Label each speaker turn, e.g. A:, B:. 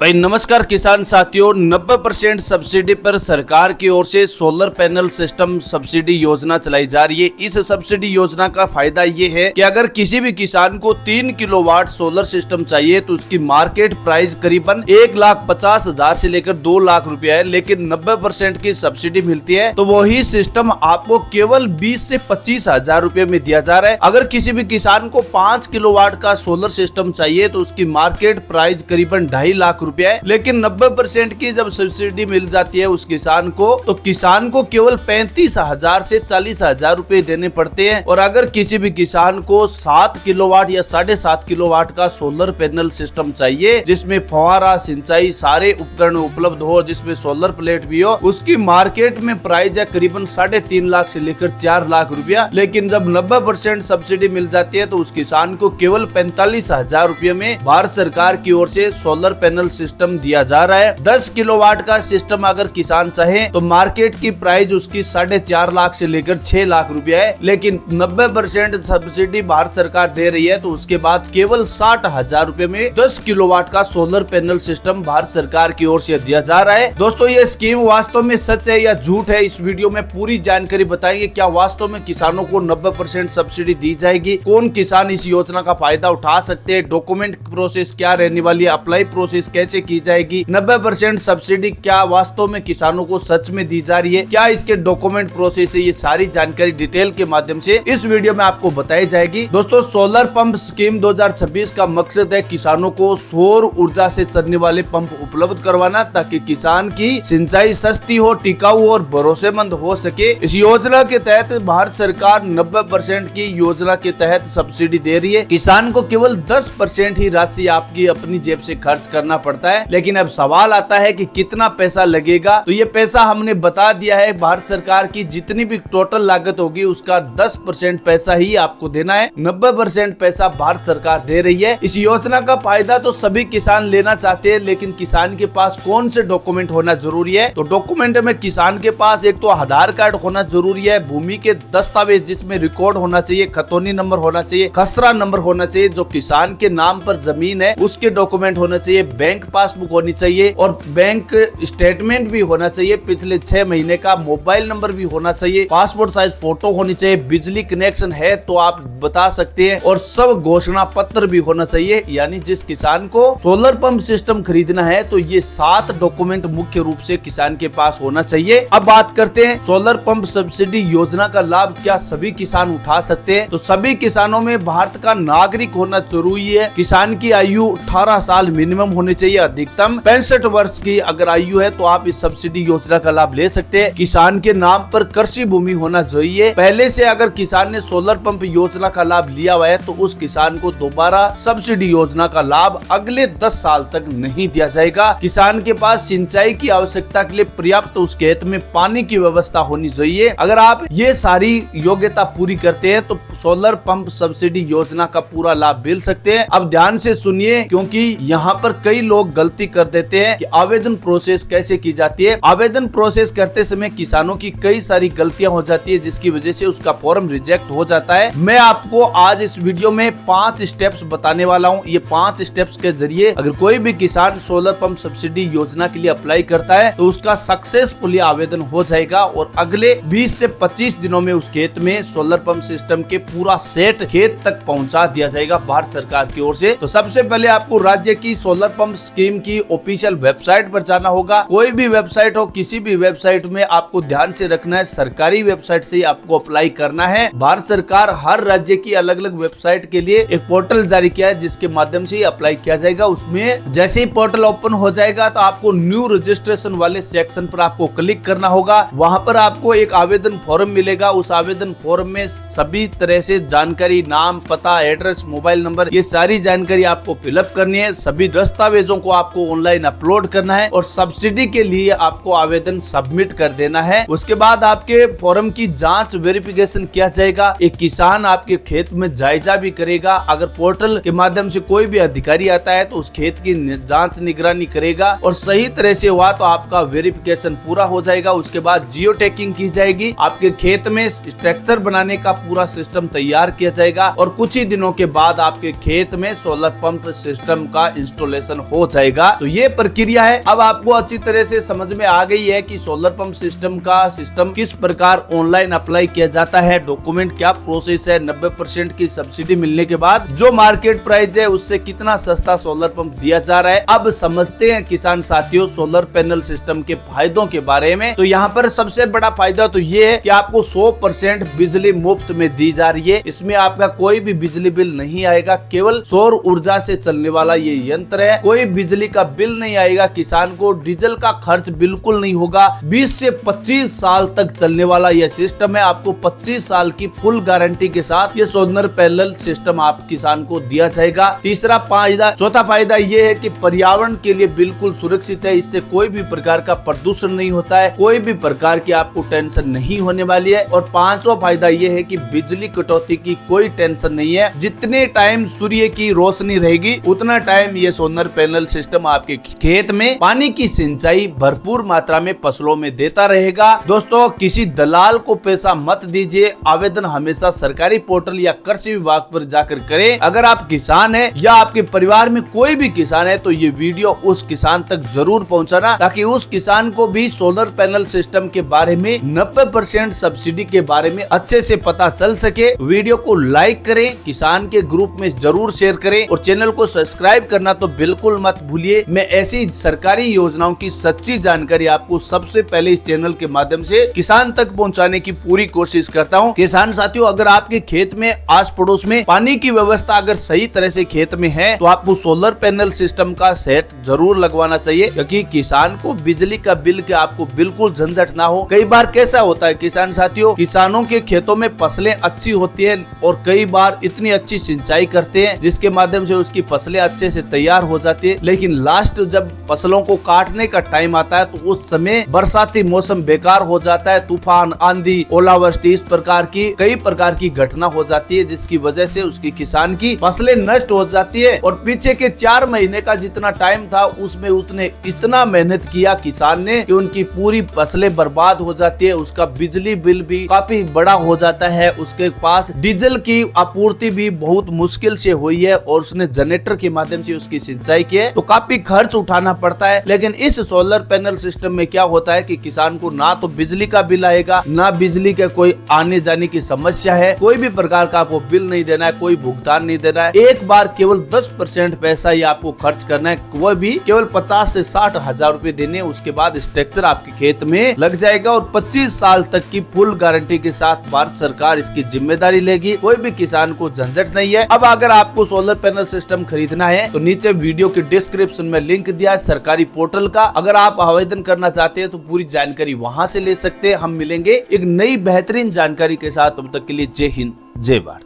A: भाई नमस्कार किसान साथियों, 90% सब्सिडी पर सरकार की ओर से सोलर पैनल सिस्टम सब्सिडी योजना चलाई जा रही है। इस सब्सिडी योजना का फायदा ये है कि अगर किसी भी किसान को 3 किलोवाट सोलर सिस्टम चाहिए तो उसकी मार्केट प्राइस करीबन 1,50,000 से लेकर 2 लाख रुपया है, लेकिन 90% की सब्सिडी मिलती है तो वही सिस्टम आपको केवल 20 से 25,000 रुपए में दिया जा रहा है। अगर किसी भी किसान को 5 किलोवाट का सोलर सिस्टम चाहिए तो उसकी मार्केट प्राइस करीबन 2.5 लाख रुपया है, लेकिन 90% की जब सब्सिडी मिल जाती है उस किसान को तो किसान को केवल 35,000 से 40,000 रुपए देने पड़ते हैं। और अगर किसी भी किसान को 7 किलोवाट या 7.5 किलोवाट का सोलर पैनल सिस्टम चाहिए जिसमें फव्वारा सिंचाई सारे उपकरण उपलब्ध हो, जिसमें सोलर प्लेट भी हो, उसकी मार्केट में प्राइस है करीबन 3.5 लाख से लेकर 4 लाख रुपया। लेकिन जब 90% सब्सिडी मिल जाती है तो उस किसान को केवल 45,000 रुपये में भारत सरकार की ओर से सोलर पैनल सिस्टम दिया जा रहा है। 10 किलोवाट का सिस्टम अगर किसान चाहे तो मार्केट की प्राइस उसकी 4.5 लाख से लेकर 6 लाख रुपया है, लेकिन 90% सब्सिडी भारत सरकार दे रही है तो उसके बाद केवल 60,000 रुपए में 10 किलोवाट का सोलर पैनल सिस्टम भारत सरकार की ओर से दिया जा रहा है। दोस्तों, ये स्कीम वास्तव में सच है या झूठ है, इस वीडियो में पूरी जानकारी बताएंगे। क्या वास्तव में किसानों को 90% सब्सिडी दी जाएगी? कौन किसान इस योजना का फायदा उठा सकते हैं? डॉक्यूमेंट प्रोसेस क्या रहने वाली है? अप्लाई प्रोसेस कैसे की जाएगी? 90% सब्सिडी क्या वास्तव में किसानों को सच में दी जा रही है? क्या इसके डॉक्यूमेंट प्रोसेस है? ये सारी जानकारी डिटेल के माध्यम से इस वीडियो में आपको बताई जाएगी। दोस्तों, सोलर पंप स्कीम 2026 का मकसद है किसानों को सौर ऊर्जा से चलने वाले पंप उपलब्ध करवाना ताकि किसान की सिंचाई सस्ती हो, टिकाऊ और भरोसेमंद हो सके। इस योजना के तहत भारत सरकार 90% की योजना के तहत सब्सिडी दे रही है। किसान को केवल 10% ही राशि आपकी अपनी जेब से खर्च करना पड़ता है। लेकिन अब सवाल आता है कि कितना पैसा लगेगा, तो ये पैसा हमने बता दिया है। भारत सरकार की जितनी भी टोटल लागत होगी उसका 10% पैसा ही आपको देना है। 90% पैसा भारत सरकार दे रही है। इस योजना का फायदा तो सभी किसान लेना चाहते हैं, लेकिन किसान के पास कौन से डॉक्यूमेंट होना जरूरी है? तो डॉक्यूमेंट में किसान के पास एक तो आधार कार्ड होना जरूरी है, भूमि के दस्तावेज जिसमें रिकॉर्ड होना चाहिए, खतौनी नंबर होना चाहिए, खसरा नंबर होना चाहिए, जो किसान के नाम पर जमीन है उसके डॉक्यूमेंट होना चाहिए, बैंक पासबुक होनी चाहिए और बैंक स्टेटमेंट भी होना चाहिए, पिछले 6 महीने का मोबाइल नंबर भी होना चाहिए, पासपोर्ट साइज फोटो होनी चाहिए, बिजली कनेक्शन है तो आप बता सकते हैं और सब घोषणा पत्र भी होना चाहिए। यानी जिस किसान को सोलर पंप सिस्टम खरीदना है तो ये 7 डॉक्यूमेंट मुख्य रूप से किसान के पास होना चाहिए। अब बात करते हैं सोलर पंप सब्सिडी योजना का लाभ क्या सभी किसान उठा सकते हैं? तो सभी किसानों में भारत का नागरिक होना जरूरी है। किसान की आयु 18 साल मिनिमम होनी चाहिए, अधिकतम 65 वर्ष की अगर आयु है तो आप इस सब्सिडी योजना का लाभ ले सकते हैं। किसान के नाम पर कृषि भूमि होना चाहिए। पहले से अगर किसान ने सोलर पंप योजना का लाभ लिया हुआ है तो उस किसान को दोबारा सब्सिडी योजना का लाभ अगले 10 साल तक नहीं दिया जाएगा। किसान के पास सिंचाई की आवश्यकता के लिए पर्याप्त उस खेत में पानी की व्यवस्था होनी चाहिए। अगर आप ये सारी योग्यता पूरी करते हैं तो सोलर पंप सब्सिडी योजना का पूरा लाभ मिल सकते हैं। अब ध्यान से सुनिए, क्योंकि यहाँ पर कई लोग गलती कर देते हैं कि आवेदन प्रोसेस कैसे की जाती है। आवेदन प्रोसेस करते समय किसानों की कई सारी गलतियां हो जाती है जिसकी वजह से उसका फॉर्म रिजेक्ट हो जाता है। मैं आपको आज इस वीडियो में 5 स्टेप्स बताने वाला हूं। ये 5 स्टेप्स के जरिए अगर कोई भी किसान सोलर पंप सब्सिडी योजना के लिए अप्लाई करता है तो उसका सक्सेसफुली आवेदन हो जाएगा और अगले 20 से 25 दिनों में उस खेत में सोलर पंप सिस्टम के पूरा सेट खेत तक पहुंचा दिया जाएगा भारत सरकार की ओर से। तो सबसे पहले आपको राज्य की सोलर पंप स्कीम की ऑफिशियल वेबसाइट पर जाना होगा। कोई भी वेबसाइट हो, किसी भी वेबसाइट में आपको ध्यान से रखना है सरकारी वेबसाइट से ही आपको अप्लाई करना है। भारत सरकार हर राज्य की अलग अलग वेबसाइट के लिए एक पोर्टल जारी किया है जिसके माध्यम से अप्लाई किया जाएगा। उसमें जैसे ही पोर्टल ओपन हो जाएगा तो आपको न्यू रजिस्ट्रेशन वाले सेक्शन पर आपको क्लिक करना होगा। वहां पर आपको एक आवेदन फॉर्म मिलेगा। उस आवेदन फॉर्म में सभी तरह से जानकारी, नाम, पता, एड्रेस, मोबाइल नंबर, ये सारी जानकारी आपको फिलअप करनी है। सभी दस्तावेजों को आपको ऑनलाइन अपलोड करना है और सब्सिडी के लिए आपको आवेदन सबमिट कर देना है। उसके बाद आपके फॉर्म की जांच वेरिफिकेशन किया जाएगा। एक किसान आपके खेत में जायजा भी करेगा। अगर पोर्टल के माध्यम से कोई भी अधिकारी आता है तो उस खेत की जांच निगरानी करेगा और सही तरह से हुआ तो आपका वेरिफिकेशन पूरा हो जाएगा। उसके बाद जियो टैगिंग की जाएगी। आपके खेत में स्ट्रक्चर बनाने का पूरा सिस्टम तैयार किया जाएगा और कुछ ही दिनों के बाद आपके खेत में सोलर पंप सिस्टम का इंस्टॉलेशन हो जाएगा। तो ये प्रक्रिया है। अब आपको अच्छी तरह से समझ में आ गई है कि सोलर पंप सिस्टम का सिस्टम किस प्रकार ऑनलाइन अप्लाई किया जाता है, डॉक्यूमेंट क्या प्रोसेस है, 90% की सब्सिडी मिलने के बाद जो मार्केट प्राइस है उससे कितना सस्ता सोलर पंप दिया जा रहा है। अब समझते हैं किसान साथियों सोलर पैनल सिस्टम के फायदों के बारे में। तो यहाँ पर सबसे बड़ा फायदा तो ये है कि आपको 100% बिजली मुफ्त में दी जा रही है। इसमें आपका कोई भी बिजली बिल नहीं आएगा। केवल सौर ऊर्जा से चलने वाला ये यंत्र है। कोई बिजली का बिल नहीं आएगा। किसान को डीजल का खर्च बिल्कुल नहीं होगा। 20 से 25 साल तक चलने वाला यह सिस्टम है। आपको 25 साल की फुल गारंटी के साथ ये सोलर पैनल सिस्टम आप किसान को दिया जाएगा। तीसरा फायदा, चौथा फायदा ये है कि पर्यावरण के लिए बिल्कुल सुरक्षित है। इससे कोई भी प्रकार का प्रदूषण नहीं होता है। कोई भी प्रकार की आपको टेंशन नहीं होने वाली है। और पांचवा फायदा ये है कि बिजली कटौती की कोई टेंशन नहीं है। जितने टाइम सूर्य की रोशनी रहेगी उतना टाइम ये सोलर पैनल सिस्टम आपके खेत में पानी की सिंचाई भरपूर मात्रा में फसलों में देता रहेगा। दोस्तों किसी दलाल को पैसा मत दीजिए। आवेदन हमेशा सरकारी पोर्टल या कृषि विभाग पर जाकर करें। अगर आप किसान हैं या आपके परिवार में कोई भी किसान है तो ये वीडियो उस किसान तक जरूर पहुंचाना, ताकि उस किसान को भी सोलर पैनल सिस्टम के बारे में 90% सब्सिडी के बारे में अच्छे से पता चल सके। वीडियो को लाइक करें, किसान के ग्रुप में जरूर शेयर करें और चैनल को सब्सक्राइब करना तो बिल्कुल मत भूलिए। मैं ऐसी सरकारी योजनाओं की सच्ची जानकारी आपको सबसे पहले इस चैनल के माध्यम से किसान तक पहुंचाने की पूरी कोशिश करता हूं। किसान साथियों अगर आपके खेत में आस पड़ोस में पानी की व्यवस्था अगर सही तरह से खेत में है तो आपको सोलर पैनल सिस्टम का सेट जरूर लगवाना चाहिए, क्योंकि किसान को बिजली का बिल के आपको बिल्कुल झंझट ना हो। कई बार कैसा होता है किसान साथियों, किसानों के खेतों में फसलें अच्छी होती है और कई बार इतनी अच्छी सिंचाई करते हैं जिसके माध्यम से उसकी फसलें अच्छे से तैयार हो जाती है, लेकिन लास्ट जब फसलों को काटने का टाइम आता है तो उस समय बरसाती मौसम बेकार हो जाता है। तूफान, आंधी, ओलावृष्टि इस प्रकार की कई प्रकार की घटना हो जाती है जिसकी वजह से उसकी किसान की फसलें नष्ट हो जाती है। और पीछे के 4 महीने का जितना टाइम था उसमें उसने इतना मेहनत किया किसान ने कि उनकी पूरी फसलें बर्बाद हो जाती है। उसका बिजली बिल भी काफी बड़ा हो जाता है। उसके पास डीजल की आपूर्ति भी बहुत मुश्किल से हुई है और उसने जनरेटर के माध्यम से उसकी सिंचाई की है, तो काफी खर्च उठाना पड़ता है। लेकिन इस सोलर पैनल सिस्टम में क्या होता है कि किसान को ना तो बिजली का बिल आएगा, ना बिजली के कोई आने जाने की समस्या है, कोई भी प्रकार का आपको बिल नहीं देना है, कोई भुगतान नहीं देना है। एक बार केवल 10% पैसा ही आपको खर्च करना है, वो भी केवल 50 से 60 हजार रूपए देने। उसके बाद स्ट्रक्चर आपके खेत में लग जाएगा और 25 साल तक की फुल गारंटी के साथ भारत सरकार इसकी जिम्मेदारी लेगी। कोई भी किसान को झंझट नहीं है। अब अगर आपको सोलर पैनल सिस्टम खरीदना है तो नीचे वीडियो के डिस्क्रिप्शन में लिंक दिया है सरकारी पोर्टल का। अगर आप आवेदन करना चाहते हैं तो पूरी जानकारी वहां से ले सकते हैं। हम मिलेंगे एक नई बेहतरीन जानकारी के साथ। तब तक के लिए जय हिंद, जय भारत।